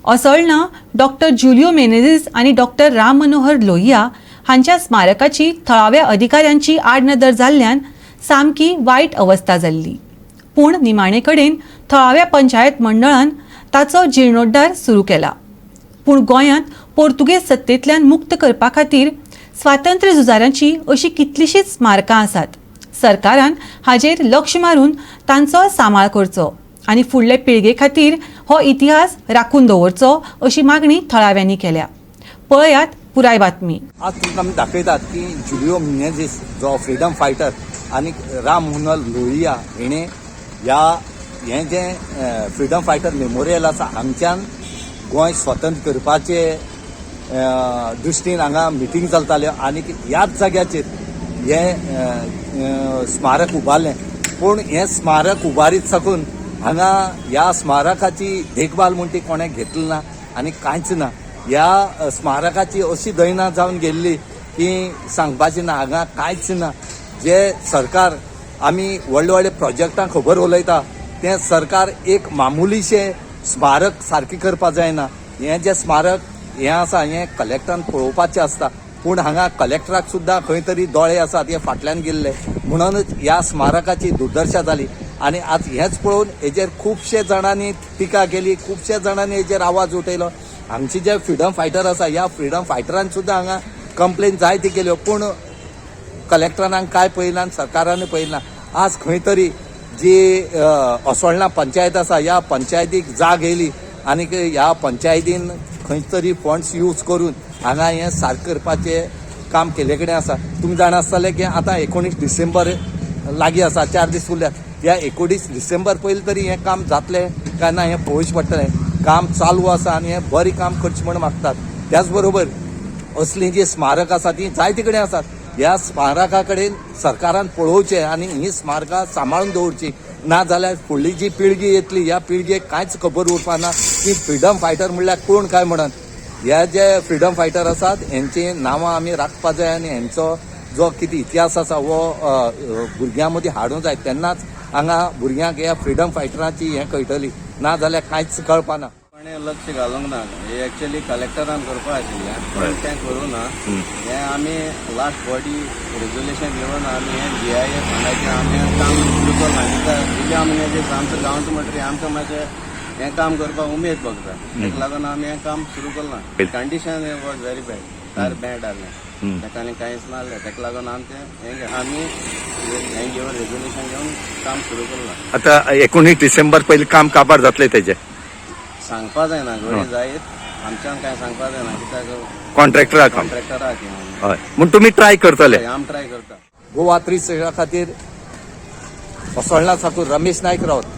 Assolna doctor Julio Menezes आणि doctor Ram Manohar Lohia हांच्या स्मारकाची थळाव्या अधिकाऱ्यांची आडनदर जाल्ल्यान सामकी वायट अवस्था जाल्ली। पूण निमाणे कडेन थळाव्या पंचायत मंडळान ताचो जीर्णोद्धार सुरू केला। पूण गोंयांत पोर्तुगेज सत्तेंतल्यान मुक्त करपा खातीर स्वातंत्र्य झुजाऱ्यांची अशी कितलीशीच स्मारकां आसात। सरकारान हाजेर लक्ष मारून तांचो सांबाळ करचो आनी फुडले पिळगे खातीर हो इतिहास राखून दवरचो अशी मागणी थळाव्यांनी केल्या। पळयात पुराय बातमी। आज तुमकां आमी दाखयतात की जुलियो मेनेझीस जो फ्रीडम फायटर आनी राम मनोहर लोहिया हेणे हें जें फ्रीडम फायटर मेमोरियल आसा हांगच्यान गोंय स्वतंत्र करपाचे दृश्टीन हांगा मिटींग चलताल्यो आनी ह्याच जाग्याचेर हें स्मारक उबारलें। पूण हें स्मारक उबारीत साकून हांगा ह्या स्मारकाची देखभाल म्हण ती कोणें घेतली ना आनी कांयच ना। ह्या स्मारकाची अशी दैना जावन गेल्ली की सांगपाची ना, हांगा कांयच ना। जे सरकार आमी व्हडले व्हडले प्रोजेक्टां खबर उलयता तें सरकार एक मामुलीशें स्मारक सारकें करपा जायना। हें जें स्मारक हें आसा हें कलेक्टरान पळोवपाचें आसता, पूण हांगा कलेक्टराक सुद्दां खंय तरी दोळे आसात हे फाटल्यान गेल्ले, म्हणूनच ह्या स्मारकाची दुर्दशा जाली। आनी आज हेंच पळोवन हेजेर खुबशे जाणांनी टिका केली, खुबशे जाणांनी हेजेर आवाज उठयलो। हांगचे जे फ्रीडम फायटर आसा ह्या फ्रीडम फायटरान सुद्दां हांगा कंप्लेन जायती केल्यो, पूण कलेक्टरान काय पळयना आनी सरकारान पळयना। आज खंय तरी जी असोळणा पंचायत आसा ह्या पंचायतीक जाग येयली आनी ह्या पंचायतीन खंय तरी फंड्स यूज करून हांगा हें सारकें करपाचें काम केले कडेन आसा। तुमी जाणा आसतले की आतां 19 डिसेंबर लागीं आसा, 4 दीस उरल्यात। ह्या 19 डिसेंबर पयलीं तरी हें काम जातलें काय ना हें पळोवचें पडटलें। काम चालू आसा आनी हें बरें काम करचें म्हण मागतात। त्याच बरोबर असलीं जी स्मारक आसा ती जायते कडेन आसात। ह्या स्मारका कडेन सरकारान पळोवचें आनी ही स्मारकां सांबाळून दवरची, ना जाल्यार फुडली जी पिळगी येतली ह्या पिळगेक कांयच खबर उरपाना की फ्रीडम फायटर म्हणल्यार कोण काय म्हणून। ह्या जे फ्रीडम फायटर आसात हेंची नांवां आमी राखपा जाय आनी हेंचो जो कितें इतिहास आसा हो भुरग्यां मदीं हाडूंक जाय, तेन्नाच हांगा भुरग्यांक ह्या फ्रीडम फायटरांची हें कळटली, ना जाल्यार कांयच कळपाना। कोणें लक्ष घालूंक ना, हे एक्चुअली कलेक्टरान करपा आशिल्लें पण तें करूं ना। हें आमी लास्ट बॉडी रेजोल्युशन घेवन आमी हें GIS फंडाचें आमी काम सुरू केलां, कित्याक गेल्या म्हयन्याचेर आमचो गांवचो म्हणटरी आमकां मातशें हें काम करपाक उमेद भोगता, ताका लागून आमी हें काम सुरू केलां। कंडिशन हे was very bad, tyre bad आहलें, ताका आनी कांयच नासलें, ताका लागून आमी हें घेवन रेजोल्युशन घेवन काम सुरू केलां। आतां 19 डिसेंबर पयलीं काम काबार जातलें तेजें सांगपा जायना, घडी जायत आमच्यान कांय सांगपा जायना, कित्याक कॉन्ट्रॅक्टराक कॉन्ट्रॅक्टराक हय म्हूण तुमी ट्राय करतले। आमी ट्राय करता। गोवा 360 खातीर असोळणा साकून रमेश नायक रावत।